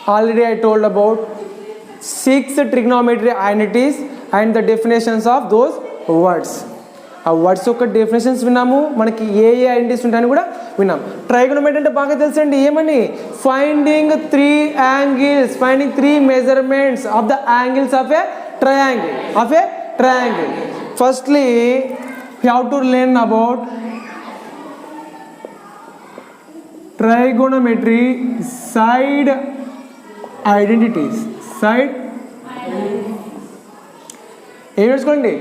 Already I told about 6 trigonometry identities and the definitions of those words. ఆ words యొక్క definitions విన్నాము, మనకి ఏ identities ఉంటాయని కూడా విన్నాం. ట్రైగోనోమెట్రీ అంటే బాగా తెలుసండి, ఏమని finding 3 angles, finding 3 measurements of the angles of a triangle. Firstly we have to learn about trigonometry side identities. ఏం నేర్చుకోండి,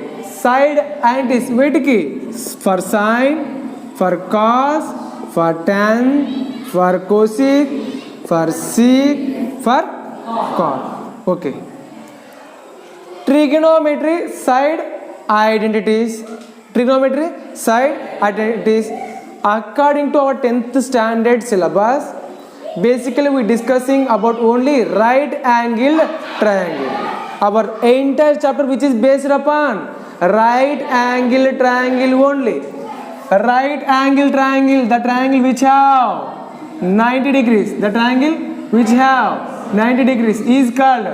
సైడ్ ఐడెంటిటీస్. వీటికి for sine, for cos, for tan, for cosec, for sec, for cot. Okay, trigonometry side identities. Trigonometry side identities according to our 10th standard syllabus. Basically we discussing about only right angled triangle. Our entire chapter which is based upon right angled triangle only. Right angled triangle, the triangle which have 90 degrees, the triangle which have 90 degrees is called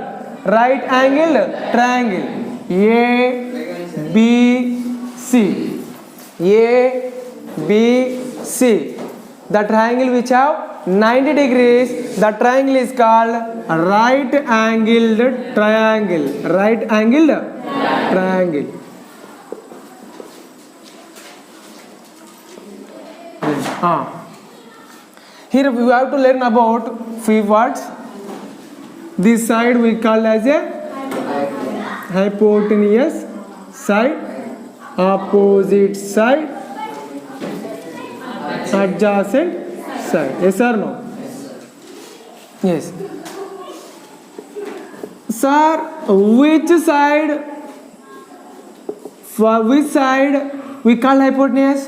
right angled triangle. A B C, A B C, the triangle which have 90 degrees, the triangle is called right angled triangle. Right angled triangle. Here we have to learn about few words. This side we call as a hypotenuse side, opposite side, adjacent side. Yes or no? Yes. Sir, which side, for which side we call hypotenuse?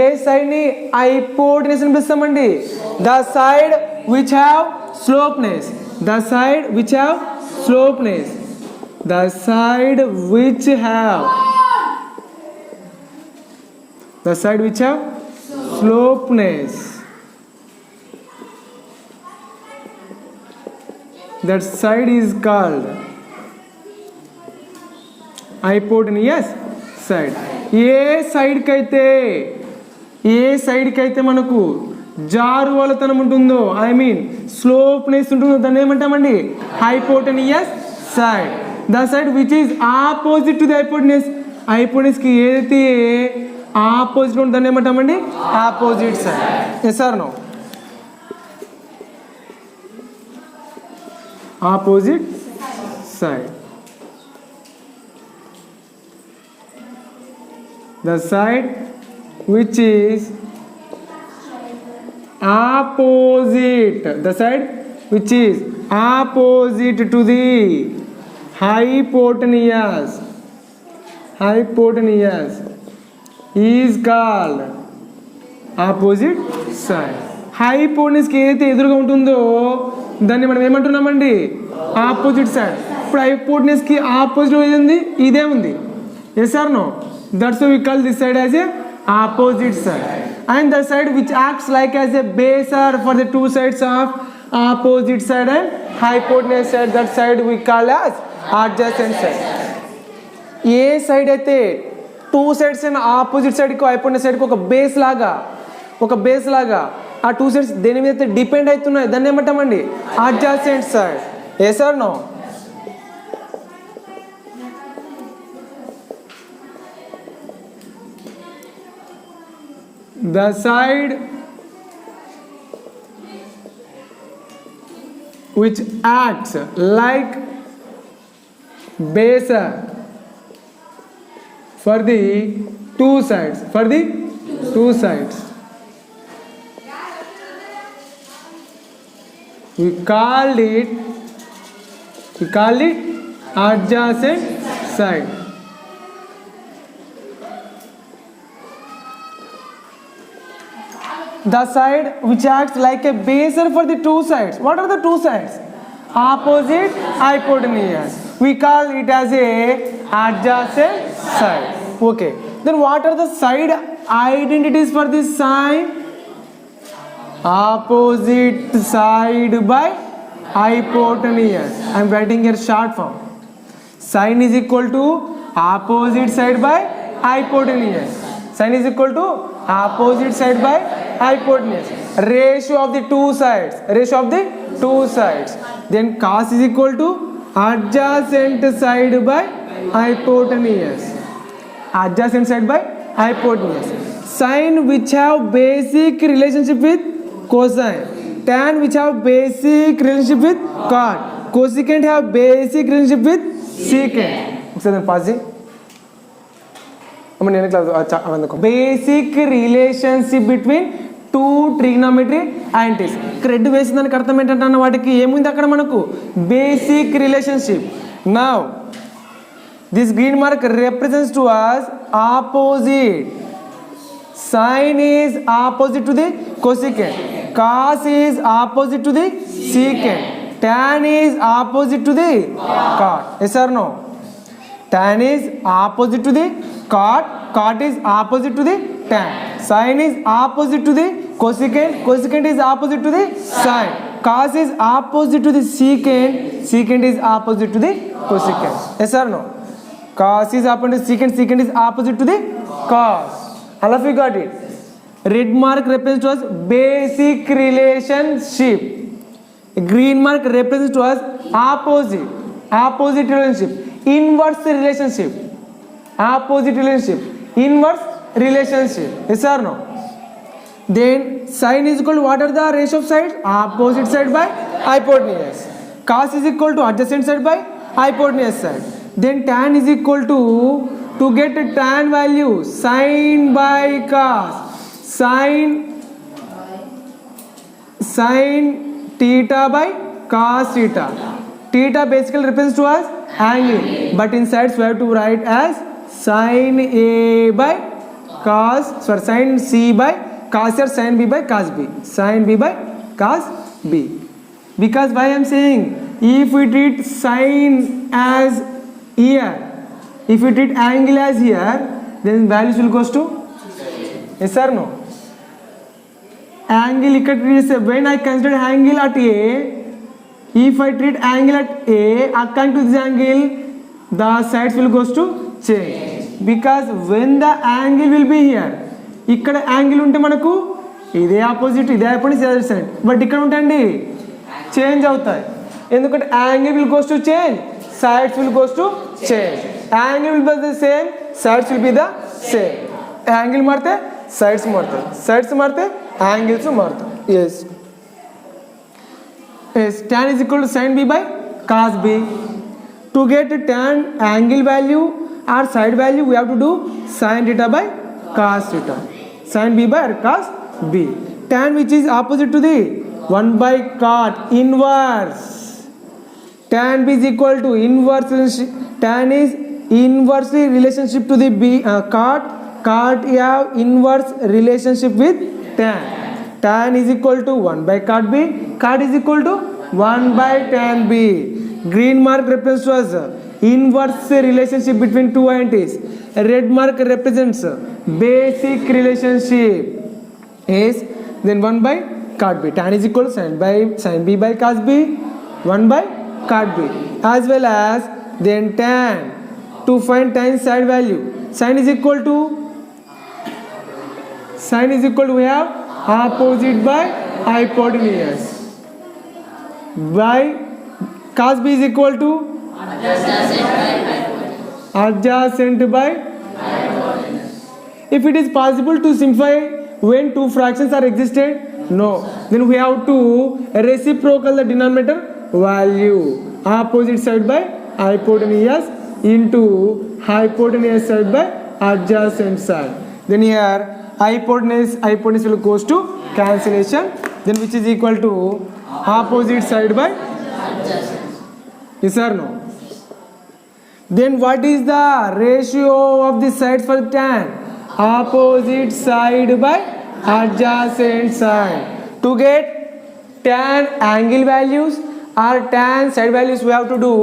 ఏ side ని hypotenuse అని పిలుస్తామండి. The side which have slopeness, the side which have slopeness, the side which have, the side which have slopeness, that side is called hypotenuse side. ఏ side కైతే మనకు జారువలతనం ఉంటుందో, I mean slopeness ఉంటుందో, దాన్ని ఏమంటామండి, hypotenuse side. The side which is opposite to the hypotenuse, హైపోటెనియస్కి ఏదైతే ఆపోజిట్ ఉంటుంది దాన్ని ఏమంటామండి, opposite side. Yes or no? Opposite side. The side which is opposite, the side which is opposite to the hypotenuse is called opposite side. Hypotenuse కి ఏదైతే ఎదురుగా ఉంటుందో దాన్ని మనం ఏమంటున్నామండి, ఆపోజిట్ సైడ్. ఇప్పుడు హైపోటెన్యూస్ కి ఆపోజిట్ ఏది ఉంది, ఇదే ఉంది. Yes or no? That's why we call this side as a opposite side. And the side which acts like as a baser for the two sides of opposite side and hypotenuse side, that side we call as adjacent side. ఏ side అయితే two sides అయిన opposite సైడ్కి hypotenuse సైడ్కి ఒక base లాగా ఆ two sides దేని మీద అయితే డిపెండ్ అవుతున్నాయి దాన్ని ఏమంటామండి, adjacent side. Yes or no? The side which acts like baser for the two sides, we call it adjacent side. The side which acts like a baser for the two sides. What are the two sides? Opposite hypotenuse. We call it as a adjacent side. Okay. Then what are the side identities for this side? Opposite side by hypotenuse. I am writing here short form. Sine is equal to opposite side by hypotenuse. Sine is equal to opposite side by hypotenuse. Ratio of the two sides. Ratio of the two sides. Then cos is equal to adjacent side by hypotenuse. Adjacent side by hypotenuse. Sine which have basic relationship with cosine. Tan which have basic relationship with cot. Cosecant have basic relationship with secant. So then pause. Basic relationship between two trigonometry entities. ఇక్కడ red వేసిన దానికి అర్థం ఏంటంటే వాటికి ఏముంది అక్కడ మనకు basic relationship. Now this green mark represents to us opposite. Sine is opposite to the cosecant. Cos is opposite to the secant. Tan is opposite to the cot. Yes or no? Tan is opposite to the cot. Cot is opposite to the tan. Sine is opposite to the cosecant. Cosecant is opposite to the sine. Cos is opposite to the secant. Secant is opposite to the cosecant. Yes or no? Cos is opposite to secant. Secant is opposite to the cos. All of you got it. Red mark represents to us basic relationship. Green mark represents to us opposite. Opposite relationship. Inverse relationship. Opposite relationship. Inverse relationship. Yes or no? Then sine is equal to what are the ratio of sides? Opposite side by hypotenuse. Cos is equal to adjacent side by hypotenuse side. Then tan is equal to get a tan value, sine by cos. Sine theta by cos theta. Theta basically represents to us angle, but in sides we have to write as sine A by cos, sorry, sine C by cos or sine B by cos B. Sine B by cos B. Because why I am saying, if we treat sine as here, if we treat angle as here, then values will goes to yes or no? Angle when I consider angle at A, if I treat angle at A according to this angle, the sides will goes to change. Because when the angle will be here, ఇక్కడ angle ఉంటే మనకు ఇదే opposite ఇదే opposite side, but ఇక్కడ ఉంటాయండి change అవుతాయి. ఎందుకంటే angle will goes to change, sides will goes to change. Angle will be the same, sides will be the same. Angle मारते sides मारते, sides मारते angles मारते. Yes. Yes. Tan is equal to sin B by cos B. To get tan angle value or side value, we have to do sin theta by cos theta. Sin B by cos B. Tan which is opposite to the 1 by cot inverse. Tan B is equal to inverse relationship. Tan is inversely relationship to the B cot. Cot have inverse relationship with tan. Tan is equal to 1 by cot B. Cot is equal to 1 by tan B. Green mark represents to us inverse relationship between two entities. Red mark represents basic relationship. Is then 1 by cot B. Tan is equal to sin B by cos B. 1 by cot B, as well as then tan. To find tan side value, sin is equal to we have opposite by hypotenuse by cos B is equal to adjacent by hypotenuse. If it is possible to simplify when two fractions are existed, no, then we have to reciprocal the denominator value, opposite side by hypotenuse into hypotenuse side by adjacent side. Then here hypotenuse will goes to cancellation, then which is equal to opposite side by adjacent. Yes or no? Then what is the ratio of the sides for tan? Opposite side by adjacent side. To get tan angle values or tan side values, we have to do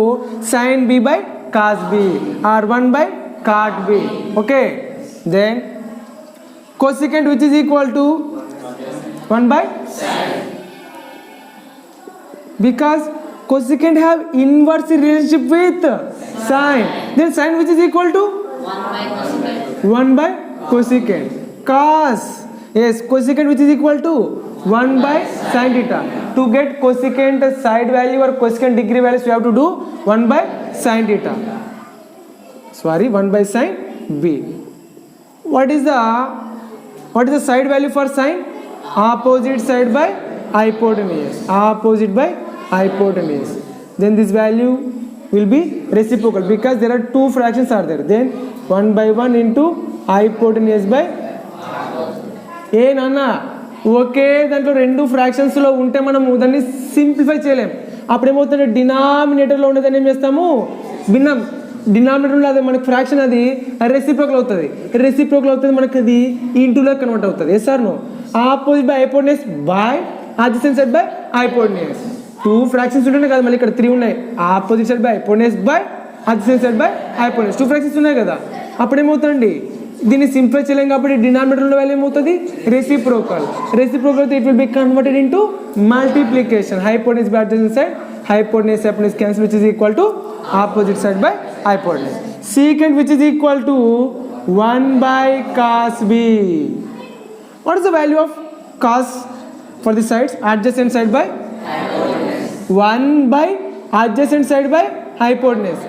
sin B by cos B or 1 by cot B. Okay. Then cosecant which is equal to 1 by sin. because cosecant have inverse relationship with sine. Then sine which is equal to 1 by cosecant. Cos, yes, cosecant which is equal to 1 by sin theta. To get cosecant side value or cosecant degree values, we have to do 1 by sin theta. Sorry, 1 by sin b. What is the side value for sine? Opposite side by hypotenuse. Opposite by hypotenuse. Then this value will be reciprocal because there are two fractions are there. Then 1 by 1 into hypotenuse by ఏ నాన్న ఒకే దాంట్లో రెండు ఫ్రాక్షన్స్లో ఉంటే మనము దాన్ని simplify చేయలేం. అప్పుడు ఏమవుతుంది, డినామినేటర్లో ఉండేదాన్ని ఏం చేస్తాము, భిన్నం డినామినేటర్లో అదే మనకి ఫ్రాక్షన్ అది రెసిప్రోకల్ అవుతుంది. రెసిప్రోకల్ అవుతుంది మనకి అది ఇంటూలో కన్వర్ట్ అవుతుంది. Yes or no? Opposite by hypotenuse by adjacent side by hypotenuse. Two fractions ఉంటేనే కదా, మళ్ళీ ఇక్కడ 3 ఉన్నాయి. Opposite side by hypotenuse by adjacent side by hypotenuse. 2 fractions ఉన్నాయి కదా. అప్పుడు ఏమవుతుందండి, దీన్ని సింప్లిఫై చేయలేం కాబట్టి డినామినేటర్లో వాల్యూ ఏమవుతుంది, reciprocal. Reciprocal it will be converted into multiplication. Hypotenuse by adjacent side, hypotenuse hypotenuse cancel, which is equal to opposite side by hypotenuse. Secant which is equal to 1 by cos b. What is the value of cos for the sides? Adjacent side by hypotenuse. 1 by adjacent side by hypotenuse.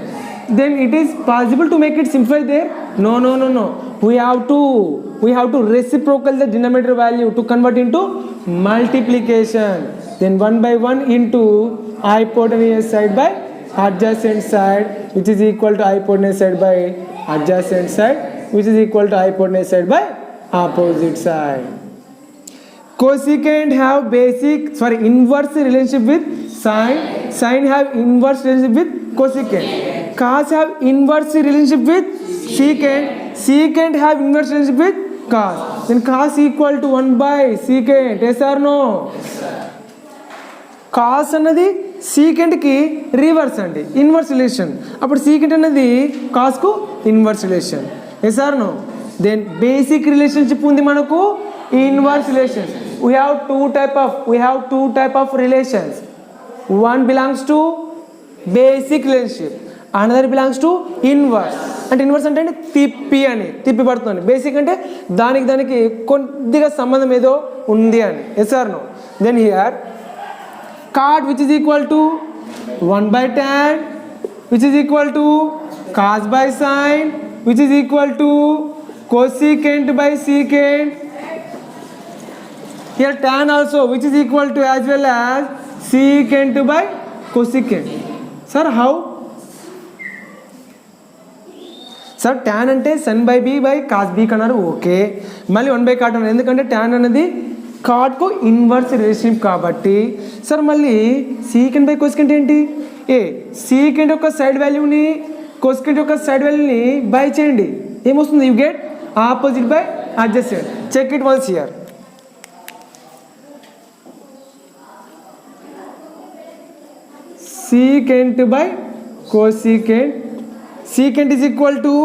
Then it is possible to make it simplify there? No. We have to reciprocal the denominator value to convert into multiplication. Then 1 by 1 into hypotenuse side by adjacent side, which is equal to hypotenuse side by adjacent side, which is equal to hypotenuse side by opposite side. Cosecant have inverse relationship with sine. Sine have inverse relationship with cosecant. Cos have inverse relationship with secant. Secant have inverse relationship with cos. Then cos equal to 1 by secant. Yes or no? Cos అన్నది సీకెంట్కి reverse అండి, inverse relation. అప్పుడు secant అన్నది కాస్కు inverse relation. Yes or no? Then basic relationship ఉంది మనకు, inverse relation. We have two type of relations. One belongs to basic relationship, another belongs to inverse. అంటే inverse అంటే తిప్పి పడుతుంది. బేసిక్ అంటే దానికి కొద్దిగా సంబంధం ఏదో ఉంది అని. Yes or no? Then here cot which is equal to 1 by tan, which is equal to cos by sin, which is equal to cosecant by secant. Here tan also, which is equal to as well as secant by cosecant. Sir, how? Sir, tan అంటే sin by b by cos b కన్నారు. Okay, మళ్ళీ 1 by cot అన్నారు. ఎందుకంటే tan అనేది కాట్కు inverse relationship కాబట్టి. Sir మళ్ళీ secant by cosecant ఏంటి? సీకెంట్ యొక్క సైడ్ వాల్యూని కోసికెంట్ యొక్క సైడ్ వాల్యూని బై చేయండి, ఏమొస్తుంది? You get opposite by adjacent. Check it once here. Secant by cosecant. Secant is equal to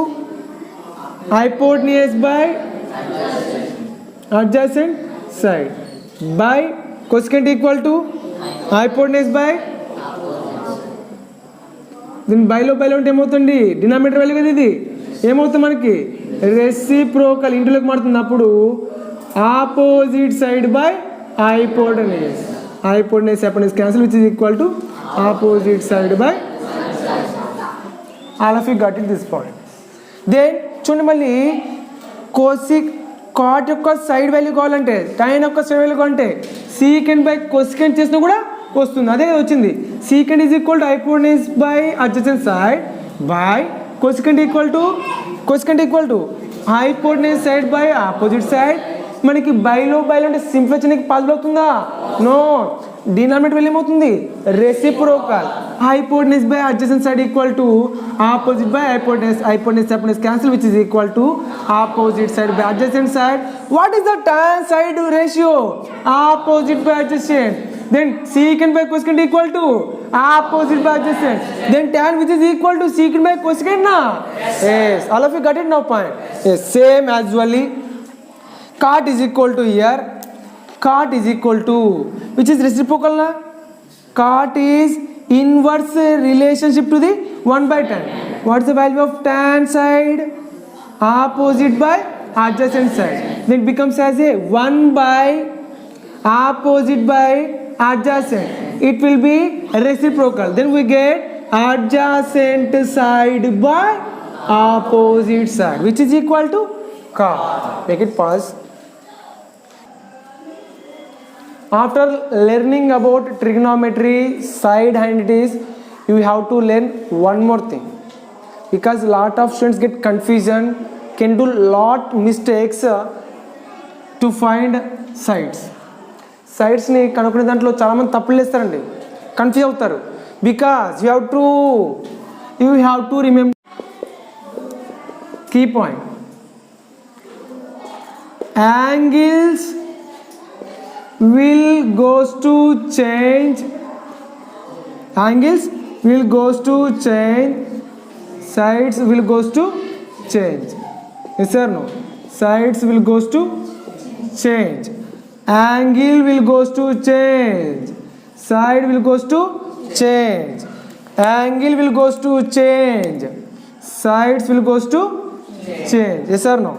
hypotenuse by adjacent side by cosecant equal to hypotenuse by, దీని బైలో ఉంటే ఏమవుతుంది, డినామినేటర్ వాల్యూ కదా ఇది, ఏమవుతుంది మనకి రెసిప్రోకల్ ఇంటిలోకి మారుతుంది. అప్పుడు opposite side by hypotenuse. Hypotenuse cancel, which is equal to opposite side by. All of you got it this point. Then చూడండి, మళ్ళీ కాట్ యొక్క సైడ్ వాల్యూ కావాలంటే, టైన్ యొక్క సైడ్ వాల్యూ కావాలంటే సీకెంట్ బై కోసికెంట్ చేసినా కూడా వస్తుంది. అదే వచ్చింది. Secant is equal to hypotenuse by adjacent side by cosecant equal to hypotenuse side by opposite side. మనకి బైలో అంటే సింప్లిఫై చేయడానికి పాసిబుల్ అవుతుందా? నో. డినామినేటర్ వాల్యూ ఏమవుతుంది, reciprocal. Hypotenuse by adjacent side equal to opposite by hypotenuse cancel, which is equal to opposite side by adjacent side. What is the tan side ratio? Opposite by adjacent. Then secant by cosecant equal to opposite by adjacent. Then tan which is equal to secant by cosecant na? Yes. All of you got it now point? Yes. Same as well. Cot is equal to here. Cot is equal to, which is reciprocal na? cot is inverse relationship to the 1 by tan. What's the value of tan side? Opposite by adjacent side. Then it becomes as a 1 by opposite by adjacent. It will be reciprocal. Then we get adjacent side by opposite side, which is equal to cot. Make it pause. After learning about trigonometry, side identities, you have to learn one more thing, because lot of students get confusion, can do lot mistakes to find sides. సైడ్స్ని కనుక్కునే దాంట్లో చాలామంది తప్పులు వేస్తారండి, confuse అవుతారు. Because you have to remember key point. Angles will goes to change, angles will goes to change, sides will goes to change. Yes or no? Sides will goes to change, angle will goes to change, side will goes to change, angle will goes to change, sides will goes to change. Yes or no?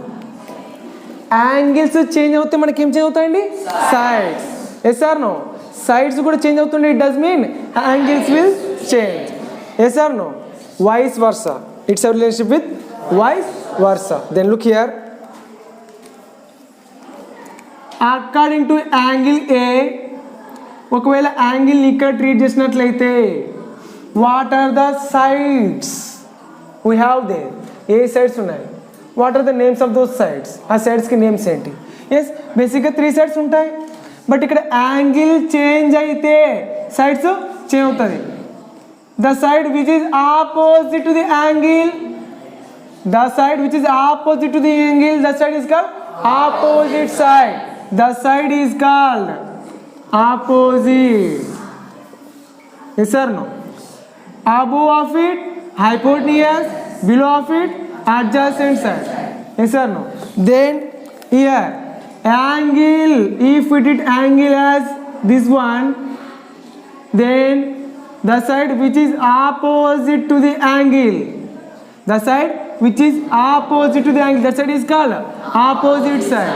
Angles change అవుతే మనకి ఏం change అవుతాయండి? Sides. Yes or no? Sides కూడా change అవుతుండే, it does mean angles will change. Yes or no? Vice versa, it's a relationship with vice versa. Then look here, according to angle A, ఒకవేళ angle ఇక్కడ treat చేసినట్లయితే what are the sides we have there? ఏ sides ఉన్నాయి? What are the names of those sides? ఆ సైడ్స్కి names ఏంటి? Yes, బేసిక్గా 3 sides ఉంటాయి. బట్ ఇక్కడ యాంగిల్ చేంజ్ అయితే సైడ్స్ చేంజ్ అవుతుంది. The side which is opposite to the angle, the side which is opposite to the angle, the side is called opposite side. The side is called opposite. Yes or no? above of it hypotenuse, below of it adjacent side. Yes or no? Then here angle, if we did angle as this one, then the side which is opposite to the angle, the side which is opposite to the angle, that side is called opposite side.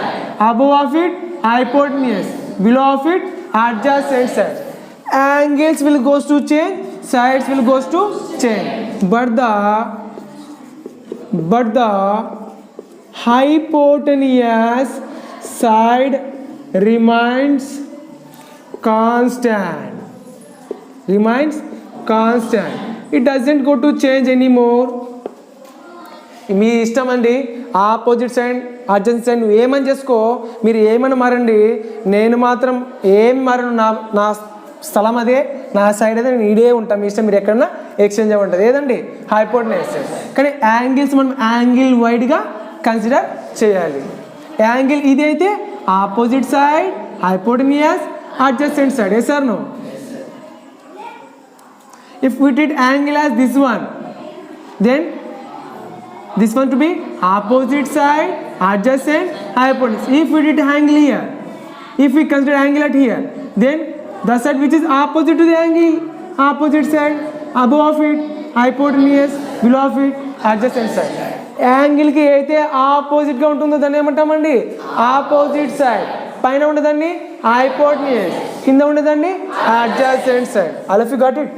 Above of it hypotenuse, below of it adjacent side. Angles will goes to change, sides will goes to change, but the hypotenuse side remains constant, it doesn't go to change anymore. మీ ఇష్టం అండి, opposite side adjacent side నువ్వు ఏమని చేసుకో, మీరు ఏమని మారండి, నేను మాత్రం ఏమి మారను, నా స్థలం అదే, నా సైడ్ అదే, నేను ఇడే ఉంటాను. మీ ఇష్టం, మీరు ఎక్కడన్నా ఎక్స్చేంజ్ అవ్వ ఉంటుంది. ఏదండి? హైపోటెన్యూస్. కానీ యాంగిల్స్ మనం యాంగిల్ వైడ్గా కన్సిడర్ చేయాలి. యాంగిల్ ఇది అయితే opposite side, hypotenuse, adjacent side. Yes or no? If we did angle as this one, then this one to be opposite side, adjacent, hypotenuse. If we did angle here, if we consider angle at here, then the side which is opposite to the angle, opposite side, above of it hypotenuse, below of it adjacent side. యాంగిల్కి అయితే ఆపోజిట్గా ఉంటుందో దాన్ని ఏమంటామండి? Opposite side. పైన ఉండేదాన్ని hypotenuse, కింద ఉండేదాన్ని adjacent side. All of you got it?